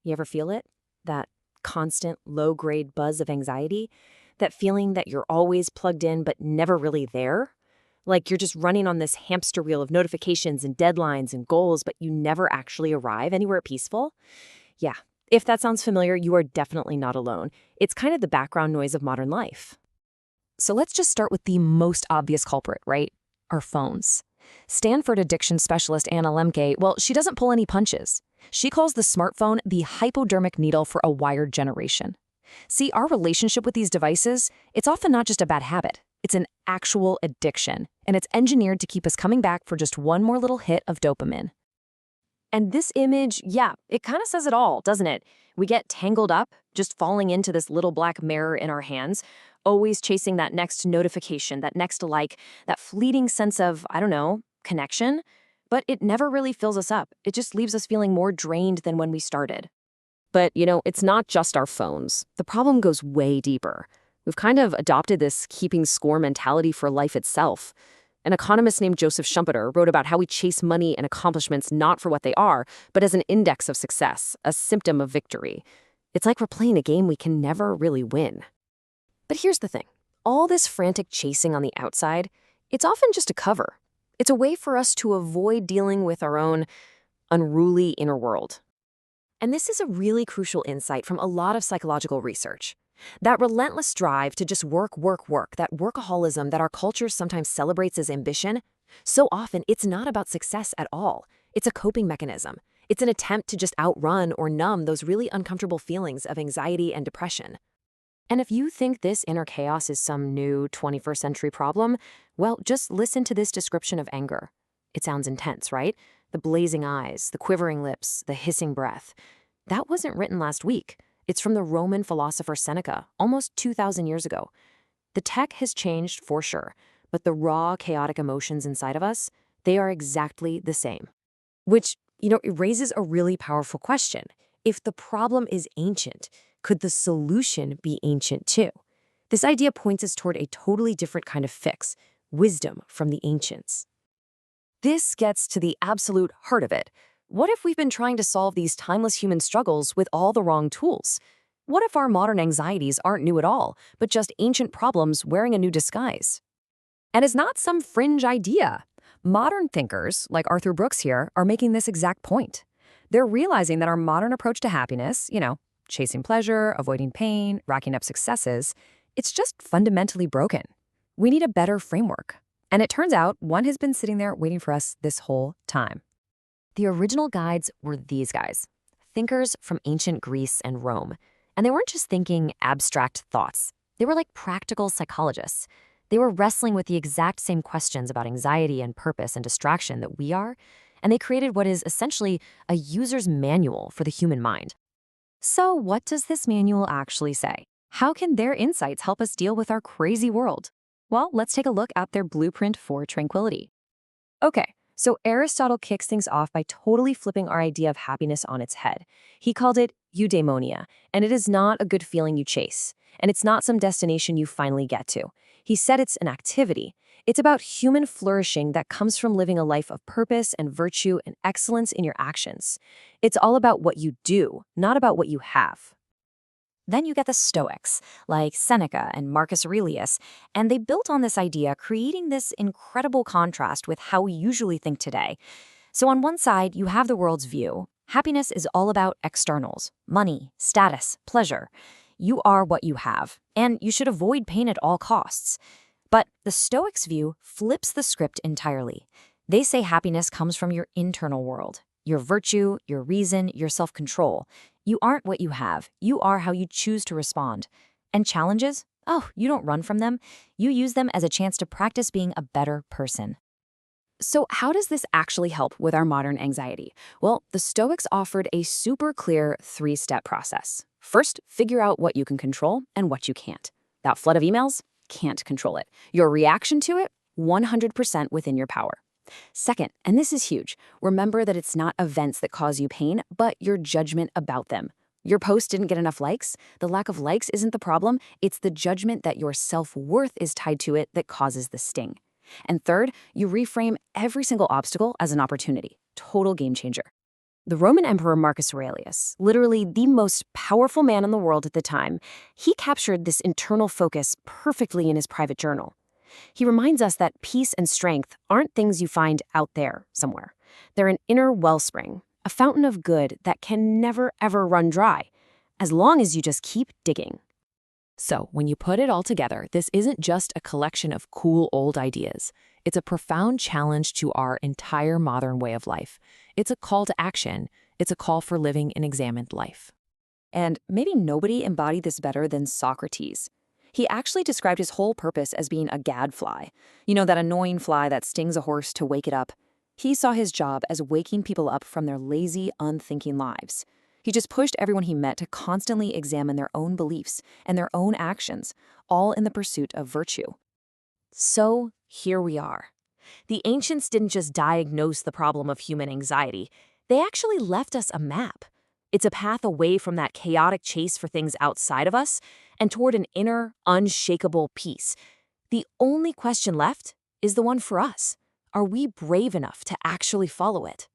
You ever feel it? That constant low-grade buzz of anxiety? That feeling that you're always plugged in but never really there? Like you're just running on this hamster wheel of notifications and deadlines and goals, but you never actually arrive anywhere peaceful? Yeah, if that sounds familiar, you are definitely not alone. It's kind of the background noise of modern life. So let's just start with the most obvious culprit, right? Our phones. Stanford addiction specialist Anna Lemke, well, she doesn't pull any punches. She calls the smartphone the hypodermic needle for a wired generation. See, our relationship with these devices, it's often not just a bad habit. It's an actual addiction, and it's engineered to keep us coming back for just one more little hit of dopamine. And this image, yeah, it kind of says it all, doesn't it? We get tangled up, just falling into this little black mirror in our hands, always chasing that next notification, that next like, that fleeting sense of, I don't know, connection. But it never really fills us up. It just leaves us feeling more drained than when we started. But, it's not just our phones. The problem goes way deeper. We've kind of adopted this keeping score mentality for life itself. An economist named Joseph Schumpeter wrote about how we chase money and accomplishments not for what they are, but as an index of success, a symptom of victory. It's like we're playing a game we can never really win. But here's the thing. All this frantic chasing on the outside, it's often just a cover. It's a way for us to avoid dealing with our own unruly inner world. And this is a really crucial insight from a lot of psychological research. That relentless drive to just work, that workaholism that our culture sometimes celebrates as ambition, so often it's not about success at all. It's a coping mechanism. It's an attempt to just outrun or numb those really uncomfortable feelings of anxiety and depression. And if you think this inner chaos is some new 21st century problem, well, just listen to this description of anger. It sounds intense, right? The blazing eyes, the quivering lips, the hissing breath. That wasn't written last week. It's from the Roman philosopher Seneca, almost 2,000 years ago. The tech has changed for sure, but the raw, chaotic emotions inside of us, they are exactly the same. Which, it raises a really powerful question. If the problem is ancient, could the solution be ancient too? This idea points us toward a totally different kind of fix, wisdom from the ancients. This gets to the absolute heart of it. What if we've been trying to solve these timeless human struggles with all the wrong tools? What if our modern anxieties aren't new at all, but just ancient problems wearing a new disguise? And it's not some fringe idea. Modern thinkers, like Arthur Brooks here, are making this exact point. They're realizing that our modern approach to happiness, chasing pleasure, avoiding pain, racking up successes, it's just fundamentally broken. We need a better framework. And it turns out one has been sitting there waiting for us this whole time. The original guides were these guys, thinkers from ancient Greece and Rome. And they weren't just thinking abstract thoughts. They were like practical psychologists. They were wrestling with the exact same questions about anxiety and purpose and distraction that we are. And they created what is essentially a user's manual for the human mind. So what does this manual actually say? How can their insights help us deal with our crazy world? Well, let's take a look at their blueprint for tranquility. Okay, so Aristotle kicks things off by totally flipping our idea of happiness on its head. He called it eudaimonia, and it is not a good feeling you chase, and it's not some destination you finally get to. He said it's an activity. It's about human flourishing that comes from living a life of purpose and virtue and excellence in your actions. It's all about what you do, not about what you have. Then you get the Stoics, like Seneca and Marcus Aurelius, and they built on this idea, creating this incredible contrast with how we usually think today. So on one side, you have the world's view. Happiness is all about externals, money, status, pleasure. You are what you have, and you should avoid pain at all costs. But the Stoics' view flips the script entirely. They say happiness comes from your internal world, your virtue, your reason, your self-control. You aren't what you have. You are how you choose to respond. And challenges? Oh, you don't run from them. You use them as a chance to practice being a better person. So how does this actually help with our modern anxiety? Well, the Stoics offered a super clear 3-step process. First, figure out what you can control and what you can't. That flood of emails? Can't control it. Your reaction to it? 100% within your power. Second, and this is huge, remember that it's not events that cause you pain, but your judgment about them. Your post didn't get enough likes. The lack of likes isn't the problem. It's the judgment that your self-worth is tied to it that causes the sting. And third, you reframe every single obstacle as an opportunity. Total game changer. The Roman Emperor Marcus Aurelius, literally the most powerful man in the world at the time, he captured this internal focus perfectly in his private journal. He reminds us that peace and strength aren't things you find out there somewhere. They're an inner wellspring, a fountain of good that can never ever run dry, as long as you just keep digging. So, when you put it all together, this isn't just a collection of cool old ideas. It's a profound challenge to our entire modern way of life. It's a call to action. It's a call for living an examined life. And maybe nobody embodied this better than Socrates. He actually described his whole purpose as being a gadfly. You know, that annoying fly that stings a horse to wake it up. He saw his job as waking people up from their lazy, unthinking lives. He just pushed everyone he met to constantly examine their own beliefs and their own actions, all in the pursuit of virtue. So here we are. The ancients didn't just diagnose the problem of human anxiety. They actually left us a map. It's a path away from that chaotic chase for things outside of us and toward an inner, unshakable peace. The only question left is the one for us. Are we brave enough to actually follow it?